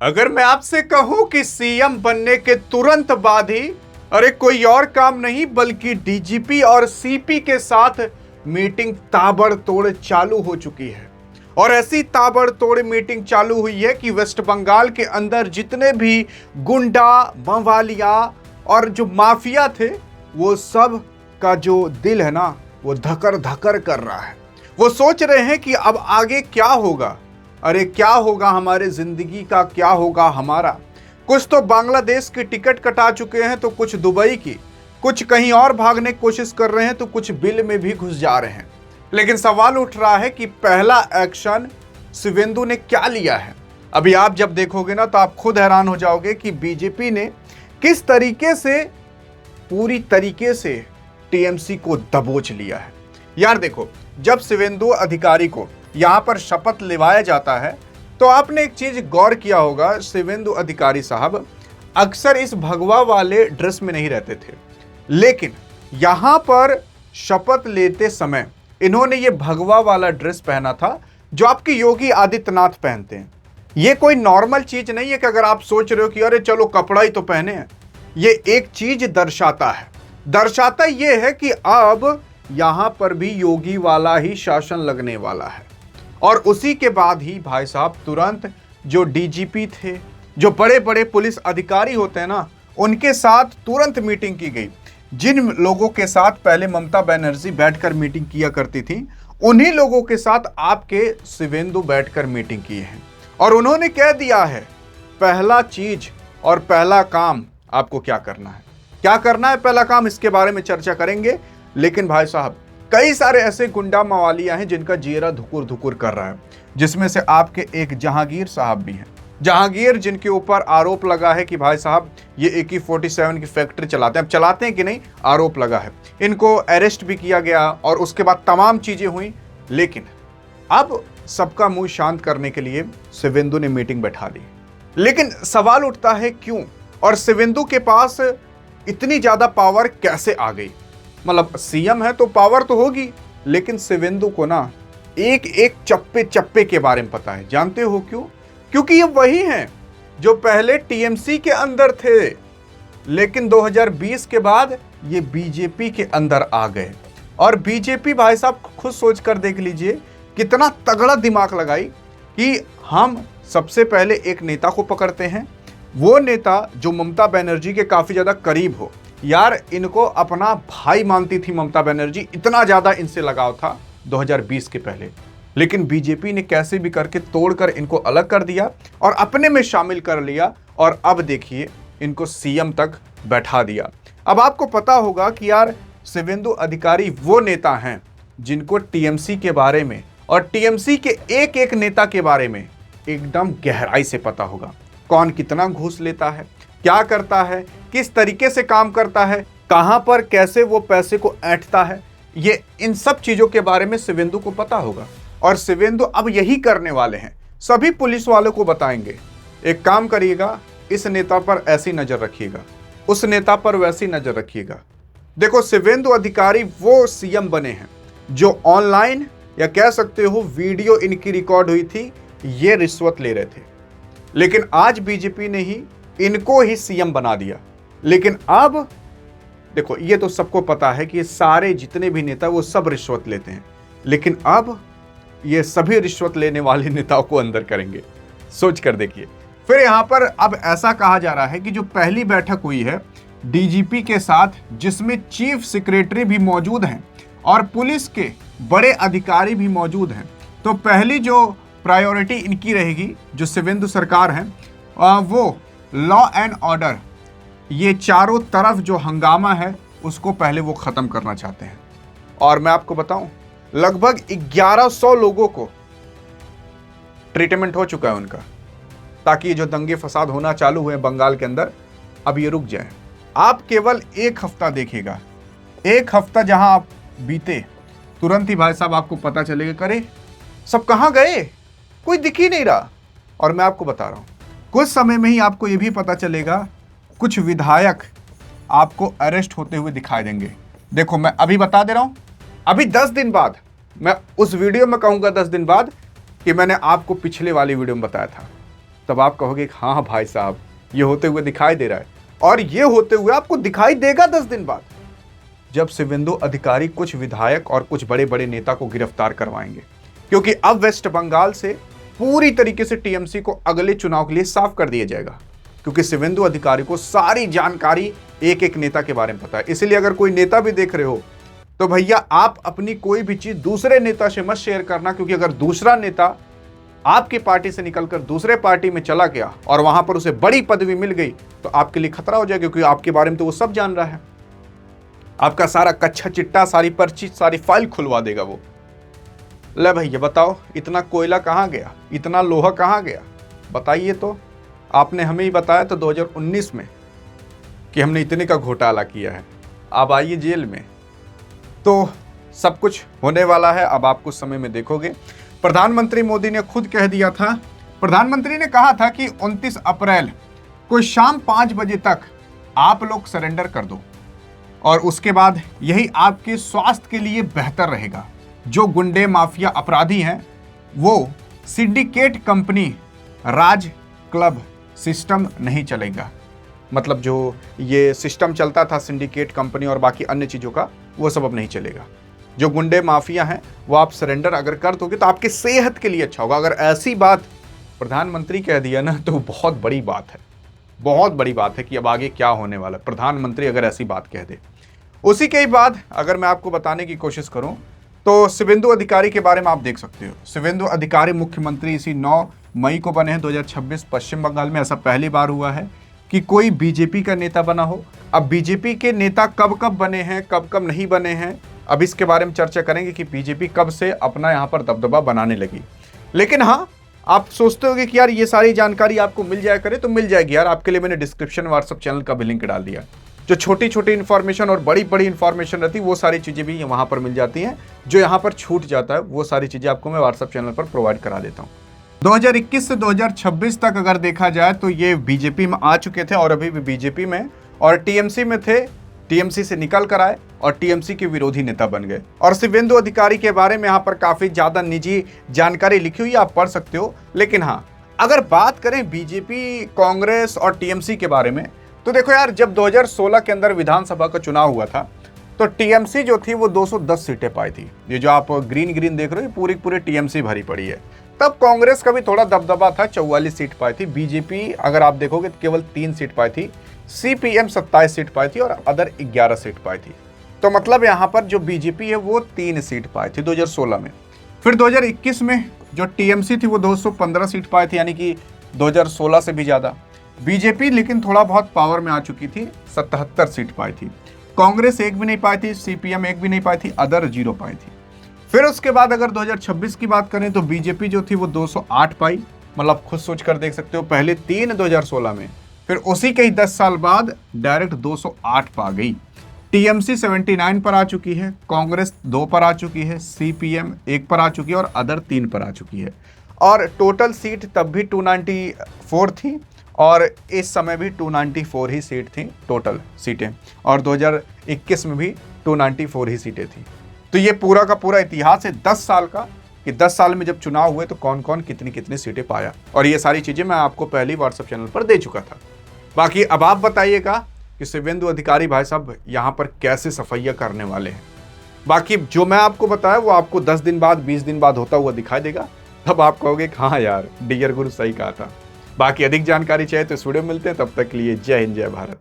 अगर मैं आपसे कहूं कि सीएम बनने के तुरंत बाद ही अरे कोई और काम नहीं बल्कि डीजीपी और सीपी के साथ मीटिंग ताबड़तोड़ चालू हो चुकी है। और ऐसी ताबड़तोड़ मीटिंग चालू हुई है कि वेस्ट बंगाल के अंदर जितने भी गुंडा मवालिया और जो माफिया थे वो सब का जो दिल है ना वो धकर धकर कर रहा है। वो सोच रहे हैं कि अब आगे क्या होगा, अरे क्या होगा हमारे जिंदगी का, क्या होगा हमारा। कुछ तो बांग्लादेश की टिकट कटा चुके हैं तो कुछ दुबई की, कुछ कहीं और भागने की कोशिश कर रहे हैं तो कुछ बिल में भी घुस जा रहे हैं। लेकिन सवाल उठ रहा है कि पहला एक्शन शिवेंदु ने क्या लिया है। अभी आप जब देखोगे ना तो आप खुद हैरान हो जाओगे कि बीजेपी ने किस तरीके से पूरी तरीके से टीएमसी को दबोच लिया है। यार देखो, जब शिवेंदु अधिकारी को यहां पर शपथ दिलवाया जाता है तो आपने एक चीज गौर किया होगा, शिवेंदु अधिकारी साहब अक्सर इस भगवा वाले ड्रेस में नहीं रहते थे, लेकिन यहां पर शपथ लेते समय इन्होंने ये भगवा वाला ड्रेस पहना था जो आपके योगी आदित्यनाथ पहनते हैं। ये कोई नॉर्मल चीज नहीं है कि अगर आप सोच रहे हो कि अरे चलो कपड़ा ही तो पहने हैं। ये एक चीज दर्शाता ये है कि अब यहां पर भी योगी वाला ही शासन लगने वाला है। और उसी के बाद ही भाई साहब तुरंत जो डीजीपी थे, जो बड़े बड़े पुलिस अधिकारी होते हैं ना, उनके साथ तुरंत मीटिंग की गई। जिन लोगों के साथ पहले ममता बनर्जी बैठकर मीटिंग किया करती थी, उन्हीं लोगों के साथ आपके शिवेंदु बैठकर मीटिंग की है। और उन्होंने कह दिया है पहला चीज और पहला काम आपको क्या करना है, पहला काम, इसके बारे में चर्चा करेंगे। लेकिन भाई साहब कई सारे ऐसे गुंडा मवालिया हैं जिनका जियरा धुकुर धुकुर कर रहा है, जिसमें से आपके एक जहांगीर साहब भी हैं। जहांगीर जिनके ऊपर आरोप लगा है कि भाई साहब ये AK-47 की फैक्ट्री चलाते हैं। अब चलाते हैं कि नहीं, आरोप लगा है। इनको अरेस्ट भी किया गया और उसके बाद तमाम चीजें हुई। लेकिन अब सबका मुंह शांत करने के लिए शिवेंदु ने मीटिंग बैठा ली। लेकिन सवाल उठता है क्यों, और शिवेंदु के पास इतनी ज्यादा पावर कैसे आ गई। मतलब सीएम है तो पावर तो होगी, लेकिन शिवेंदु को ना एक एक चप्पे चप्पे के बारे में पता है। जानते हो क्यों? क्योंकि ये वही हैं जो पहले टीएमसी के अंदर थे, लेकिन 2020 के बाद ये बीजेपी के अंदर आ गए। और बीजेपी भाई साहब खुद सोच कर देख लीजिए कितना तगड़ा दिमाग लगाई कि हम सबसे पहले एक नेता को पकड़ते हैं, वो नेता जो ममता बनर्जी के काफी ज्यादा करीब हो। यार इनको अपना भाई मानती थी ममता बनर्जी, इतना ज्यादा इनसे लगाव था 2020 के पहले। लेकिन बीजेपी ने कैसे भी करके तोड़कर इनको अलग कर दिया और अपने में शामिल कर लिया, और अब देखिए इनको सीएम तक बैठा दिया। अब आपको पता होगा कि यार शिवेंदु अधिकारी वो नेता हैं जिनको टीएमसी के बारे में और टीएमसी के एक एक नेता के बारे में एकदम गहराई से पता होगा। कौन कितना घूस लेता है, क्या करता है, किस तरीके से काम करता है, कहां पर कैसे वो पैसे को ऐंठता है, ये इन सब चीजों के बारे में शिवेंदु को पता होगा। और शिवेंदु अब यही करने वाले हैं, सभी पुलिस वालों को बताएंगे एक काम करिएगा, इस नेता पर ऐसी नजर रखिएगा, उस नेता पर वैसी नजर रखिएगा। देखो शिवेंदु अधिकारी वो सीएम बने हैं जो ऑनलाइन या कह सकते हो वीडियो इनकी रिकॉर्ड हुई थी, ये रिश्वत ले रहे थे। लेकिन आज बीजेपी ने ही इनको ही सीएम बना दिया। लेकिन अब देखो ये तो सबको पता है कि ये सारे जितने भी नेता वो सब रिश्वत लेते हैं, लेकिन अब ये सभी रिश्वत लेने वाले नेताओं को अंदर करेंगे। सोच कर देखिए। फिर यहां पर अब ऐसा कहा जा रहा है कि जो पहली बैठक हुई है डीजीपी के साथ, जिसमें चीफ सेक्रेटरी भी मौजूद हैं और पुलिस के बड़े अधिकारी भी मौजूद हैं, तो पहली जो प्रायोरिटी इनकी रहेगी, जो शिवेंदु सरकार है, वो लॉ एंड ऑर्डर, ये चारों तरफ जो हंगामा है उसको पहले वो खत्म करना चाहते हैं। और मैं आपको बताऊं लगभग 1100 लोगों को ट्रीटमेंट हो चुका है उनका, ताकि ये जो दंगे फसाद होना चालू हुए बंगाल के अंदर अब ये रुक जाए। आप केवल एक हफ्ता देखिएगा, एक हफ्ता जहां आप बीते तुरंत ही भाई साहब आपको पता चलेगा करे सब कहां गए, कोई दिख ही नहीं रहा। और मैं आपको बता रहा हूं कुछ समय में ही आपको यह भी पता चलेगा, कुछ विधायक आपको अरेस्ट होते हुए दिखाई देंगे। देखो मैं अभी बता दे रहा हूं, अभी 10 दिन बाद मैं उस वीडियो में कहूंगा 10 दिन बाद कि मैंने आपको पिछले वाली वीडियो में बताया था। तब आप कहोगे हाँ भाई साहब, ये होते हुए दिखाई दे रहा है। और ये होते हुए आपको दिखाई देगा 10 दिन बाद, जब शुवेंदु अधिकारी कुछ विधायक और कुछ बड़े बड़े नेता को गिरफ्तार करवाएंगे। क्योंकि अब वेस्ट बंगाल से पूरी तरीके से टीएमसी को अगले चुनाव के लिए साफ कर दिया जाएगा, क्योंकि शुवेंदु अधिकारी को सारी जानकारी एक एक नेता के बारे में पता है। इसलिए अगर कोई नेता भी देख रहे हो तो भैया आप अपनी कोई भी चीज दूसरे नेता से मत शेयर करना, क्योंकि अगर दूसरा नेता आपकी पार्टी से निकलकर दूसरे पार्टी में चला गया और वहां पर उसे बड़ी पदवी मिल गई तो आपके लिए खतरा हो जाएगा, क्योंकि आपके बारे में तो वो सब जान रहा है। आपका सारा कच्चा चिट्टा, सारी पर्ची, सारी फाइल खुलवा देगा वो। ले भैया बताओ, इतना कोयला कहाँ गया, इतना लोहा कहाँ गया, बताइए तो। आपने हमें ही बताया तो 2019 में कि हमने इतने का घोटाला किया है, अब आइए जेल में। तो सब कुछ होने वाला है, अब आप कुछ समय में देखोगे। प्रधानमंत्री मोदी ने खुद कह दिया था, प्रधानमंत्री ने कहा था कि 29 अप्रैल को शाम 5 बजे तक आप लोग सरेंडर कर दो, और उसके बाद यही आपके स्वास्थ्य के लिए बेहतर रहेगा। जो गुंडे माफिया अपराधी हैं वो सिंडिकेट कंपनी, राज क्लब सिस्टम नहीं चलेगा। मतलब जो ये सिस्टम चलता था सिंडिकेट कंपनी और बाकी अन्य चीज़ों का, वो सब अब नहीं चलेगा। जो गुंडे माफिया हैं वो आप सरेंडर अगर कर दोगे तो आपकी सेहत के लिए अच्छा होगा। अगर ऐसी बात प्रधानमंत्री कह दिया ना तो बहुत बड़ी बात है, बहुत बड़ी बात है कि अब आगे क्या होने वाला है। प्रधानमंत्री अगर ऐसी बात कह दे। उसी के ही बाद अगर मैं आपको बताने की कोशिश करूं तो शुवेंदु अधिकारी के बारे में आप देख सकते हो। शुवेंदु अधिकारी मुख्यमंत्री इसी 9 मई को बने हैं 2026 पश्चिम बंगाल में। ऐसा पहली बार हुआ है कि कोई बीजेपी का नेता बना हो। अब बीजेपी के नेता कब कब बने हैं, कब कब नहीं बने हैं, अब इसके बारे में चर्चा करेंगे कि बीजेपी कब से अपना यहाँ पर दबदबा बनाने लगी। लेकिन हाँ, आप सोचते होंगे कि यार ये सारी जानकारी आपको मिल जाया करे, तो मिल जाएगी यार। आपके लिए मैंने डिस्क्रिप्शन व्हाट्सएप चैनल का भी लिंक डाल दिया। जो छोटी छोटी इन्फॉर्मेशन और बड़ी बड़ी इन्फॉर्मेशन रहती है वो सारी चीज़ें भी वहाँ पर मिल जाती हैं। जो यहाँ पर छूट जाता है वो सारी चीज़ें आपको मैं व्हाट्सएप चैनल पर प्रोवाइड करा देता हूँ। 2021 से 2026 तक अगर देखा जाए तो ये बीजेपी में आ चुके थे और अभी भी बीजेपी में, और टीएमसी में थे, टीएमसी से निकल कर आए और टीएमसी के विरोधी नेता बन गए। और शुवेंदु अधिकारी के बारे में यहाँ पर काफ़ी ज़्यादा निजी जानकारी लिखी हुई है, आप पढ़ सकते हो। लेकिन हाँ, अगर बात करें बीजेपी, कांग्रेस और टीएमसी के बारे में तो देखो यार, जब 2016 के अंदर विधानसभा का चुनाव हुआ था तो टीएमसी जो थी वो 210 सीटें पाई थी। ये जो आप ग्रीन ग्रीन देख रहे हो पूरी पूरी टीएमसी भरी पड़ी है। तब कांग्रेस का भी थोड़ा दबदबा था, 44 सीट पाई थी। बीजेपी अगर आप देखोगे तो केवल 3 सीट पाई थी। सीपीएम 27 सीट पाई थी और अदर 11 सीट पाई थी। तो मतलब यहाँ पर जो बीजेपी है वो 3 सीट पाई थी 2016 में। फिर 2021 में जो टीएमसी थी वो 215 सीट पाई थी, यानी कि 2016 से भी ज़्यादा। बीजेपी लेकिन थोड़ा बहुत पावर में आ चुकी थी, 77 सीट पाई थी। कांग्रेस एक भी नहीं पाई थी, सीपीएम एक भी नहीं पाई थी, अदर 0 पाई थी। फिर उसके बाद अगर 2026 की बात करें तो बीजेपी जो थी वो 208 पाई। मतलब खुद सोच कर देख सकते हो, पहले 3 2016 में, फिर उसी के ही 10 साल बाद डायरेक्ट 208 पा गई। टीएमसी 79 पर आ चुकी है, कांग्रेस 2 पर आ चुकी है, सीपीएम 1 पर आ चुकी है और अदर 3 पर आ चुकी है। और टोटल सीट तब भी 294 थी और इस समय भी 294 ही सीट थी टोटल सीटें, और 2021 में भी 294 ही सीटें थी। तो ये पूरा का पूरा इतिहास है 10 साल का, कि 10 साल में जब चुनाव हुए तो कौन कौन कितनी कितनी सीटें पाया। और ये सारी चीज़ें मैं आपको पहले ही व्हाट्सएप चैनल पर दे चुका था। बाकी अब आप बताइएगा कि शुवेंदु अधिकारी भाई साहब यहाँ पर कैसे सफैया करने वाले हैं। बाकी जो मैं आपको बताया वो आपको 10 दिन बाद, 20 दिन बाद होता हुआ दिखाई देगा। तब आप कहोगे हाँ यार, डियर गुरु सही कहा था। बाकी अधिक जानकारी चाहिए तो इस वीडियो में मिलते हैं, तब तक के लिए जय हिंद, जय भारत।